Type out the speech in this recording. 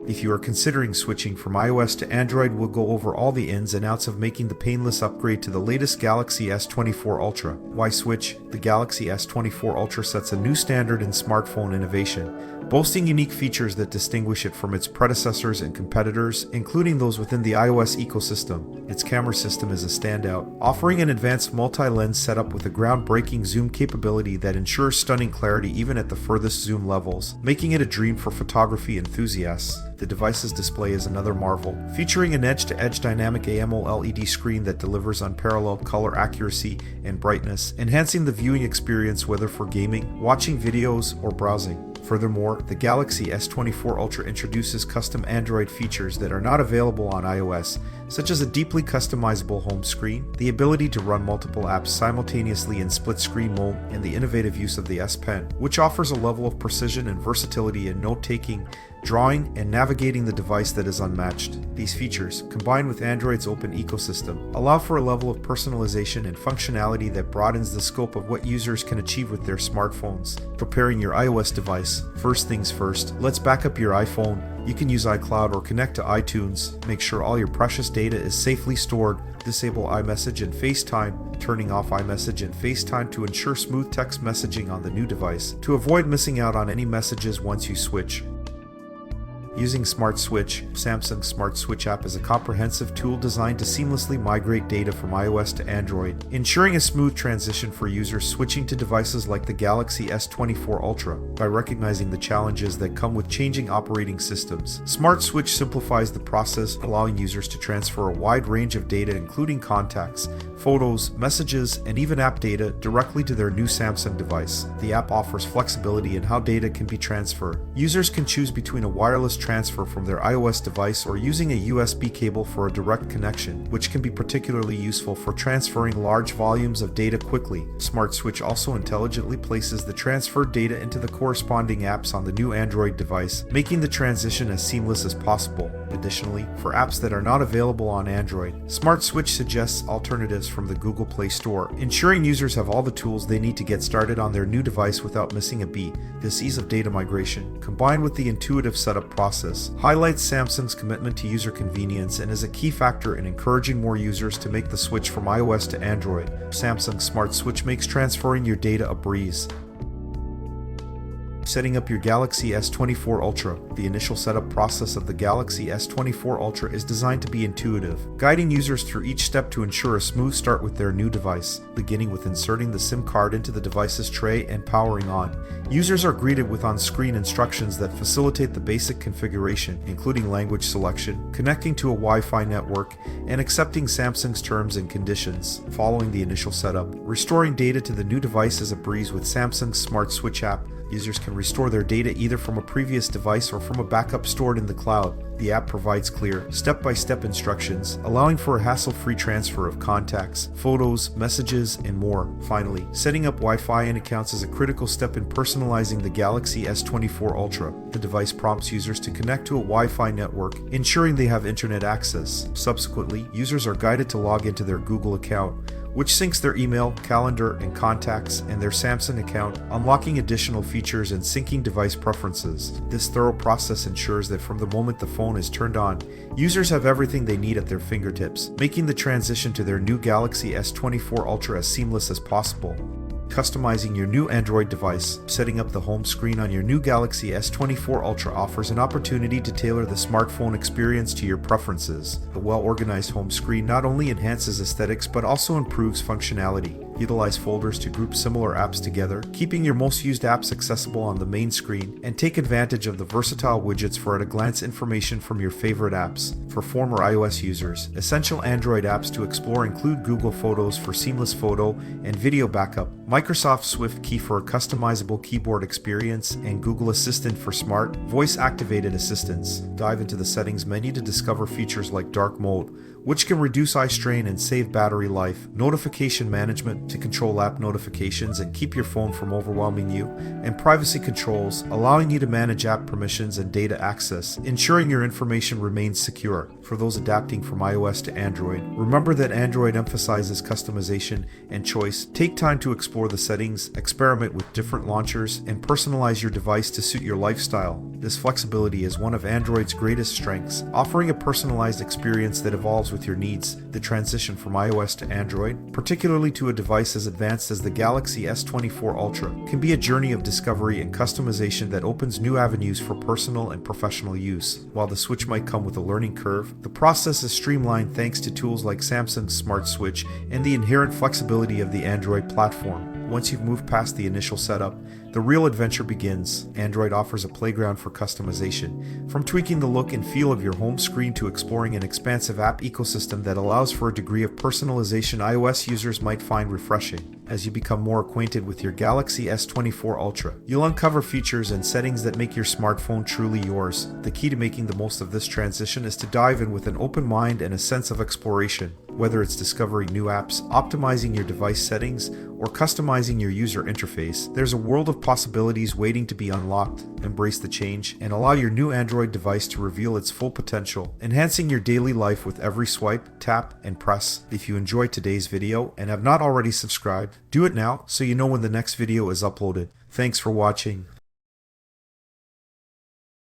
If you are considering switching from iOS to Android, we'll go over all the ins and outs of making the painless upgrade to the latest Galaxy S24 Ultra. Why switch? The Galaxy S24 Ultra sets a new standard in smartphone innovation, boasting unique features that distinguish it from its predecessors and competitors, including those within the iOS ecosystem. Its camera system is a standout, offering an advanced multi-lens setup with a groundbreaking zoom capability that ensures stunning clarity even at the furthest zoom levels, making it a dream for photography enthusiasts. The device's display is another marvel, featuring an edge-to-edge dynamic AMOLED screen that delivers unparalleled color accuracy and brightness, enhancing the viewing experience whether for gaming, watching videos, or browsing. Furthermore, the Galaxy S24 Ultra introduces custom Android features that are not available on iOS, such as a deeply customizable home screen, the ability to run multiple apps simultaneously in split-screen mode, and the innovative use of the S Pen, which offers a level of precision and versatility in note-taking, drawing, and navigating the device that is unmatched. These features, combined with Android's open ecosystem, allow for a level of personalization and functionality that broadens the scope of what users can achieve with their smartphones. Preparing your iOS device. First things first, let's back up your iPhone. You can use iCloud or connect to iTunes. Make sure all your precious data is safely stored. Disable iMessage and FaceTime, turning off iMessage and FaceTime to ensure smooth text messaging on the new device, to avoid missing out on any messages once you switch. Using Smart Switch. Samsung's Smart Switch app is a comprehensive tool designed to seamlessly migrate data from iOS to Android, ensuring a smooth transition for users switching to devices like the Galaxy S24 Ultra. By recognizing the challenges that come with changing operating systems, Smart Switch simplifies the process, allowing users to transfer a wide range of data including contacts, photos, messages, and even app data directly to their new Samsung device. The app offers flexibility in how data can be transferred. Users can choose between a wireless transfer from their iOS device or using a USB cable for a direct connection, which can be particularly useful for transferring large volumes of data quickly. Smart Switch also intelligently places the transferred data into the corresponding apps on the new Android device, making the transition as seamless as possible. Additionally, for apps that are not available on Android, Smart Switch suggests alternatives from the Google Play Store, ensuring users have all the tools they need to get started on their new device without missing a beat. This ease of data migration, combined with the intuitive setup process, highlights Samsung's commitment to user convenience and is a key factor in encouraging more users to make the switch from iOS to Android. Samsung Smart Switch makes transferring your data a breeze. Setting up your Galaxy S24 Ultra. The initial setup process of the Galaxy S24 Ultra is designed to be intuitive, guiding users through each step to ensure a smooth start with their new device. Beginning with inserting the SIM card into the device's tray and powering on, users are greeted with on-screen instructions that facilitate the basic configuration, including language selection, connecting to a Wi-Fi network, and accepting Samsung's terms and conditions. Following the initial setup, restoring data to the new device is a breeze with Samsung's Smart Switch app. Users can restore their data either from a previous device or from a backup stored in the cloud. The app provides clear, step-by-step instructions, allowing for a hassle-free transfer of contacts, photos, messages, and more. Finally, setting up Wi-Fi and accounts is a critical step in personalizing the Galaxy S24 Ultra. The device prompts users to connect to a Wi-Fi network, ensuring they have internet access. Subsequently, users are guided to log into their Google account, which syncs their email, calendar, and contacts, and their Samsung account, unlocking additional features and syncing device preferences. This thorough process ensures that from the moment the phone is turned on, users have everything they need at their fingertips, making the transition to their new Galaxy S24 Ultra as seamless as possible. Customizing your new Android device. Setting up the home screen on your new Galaxy S24 Ultra offers an opportunity to tailor the smartphone experience to your preferences. The well-organized home screen not only enhances aesthetics but also improves functionality. Utilize folders to group similar apps together, keeping your most used apps accessible on the main screen, and take advantage of the versatile widgets for at-a-glance information from your favorite apps. For former iOS users, essential Android apps to explore include Google Photos for seamless photo and video backup, Microsoft Swift Key for a customizable keyboard experience, and Google Assistant for smart, voice-activated assistants. Dive into the settings menu to discover features like dark mode, which can reduce eye strain and save battery life, notification management, to control app notifications and keep your phone from overwhelming you, and privacy controls, allowing you to manage app permissions and data access, ensuring your information remains secure. For those adapting from iOS to Android, remember that Android emphasizes customization and choice. Take time to explore the settings, experiment with different launchers, and personalize your device to suit your lifestyle. This flexibility is one of Android's greatest strengths, offering a personalized experience that evolves with your needs. The transition from iOS to Android, particularly to a device as advanced as the Galaxy S24 Ultra, can be a journey of discovery and customization that opens new avenues for personal and professional use. While the switch might come with a learning curve, the process is streamlined thanks to tools like Samsung's Smart Switch and the inherent flexibility of the Android platform. Once you've moved past the initial setup, the real adventure begins. Android offers a playground for customization, from tweaking the look and feel of your home screen to exploring an expansive app ecosystem that allows for a degree of personalization iOS users might find refreshing. As you become more acquainted with your Galaxy S24 Ultra, you'll uncover features and settings that make your smartphone truly yours. The key to making the most of this transition is to dive in with an open mind and a sense of exploration. Whether it's discovering new apps, optimizing your device settings, or customizing your user interface, there's a world of possibilities waiting to be unlocked. Embrace the change and allow your new Android device to reveal its full potential, enhancing your daily life with every swipe, tap, and press. If you enjoyed today's video and have not already subscribed, do it now so you know when the next video is uploaded. Thanks for watching.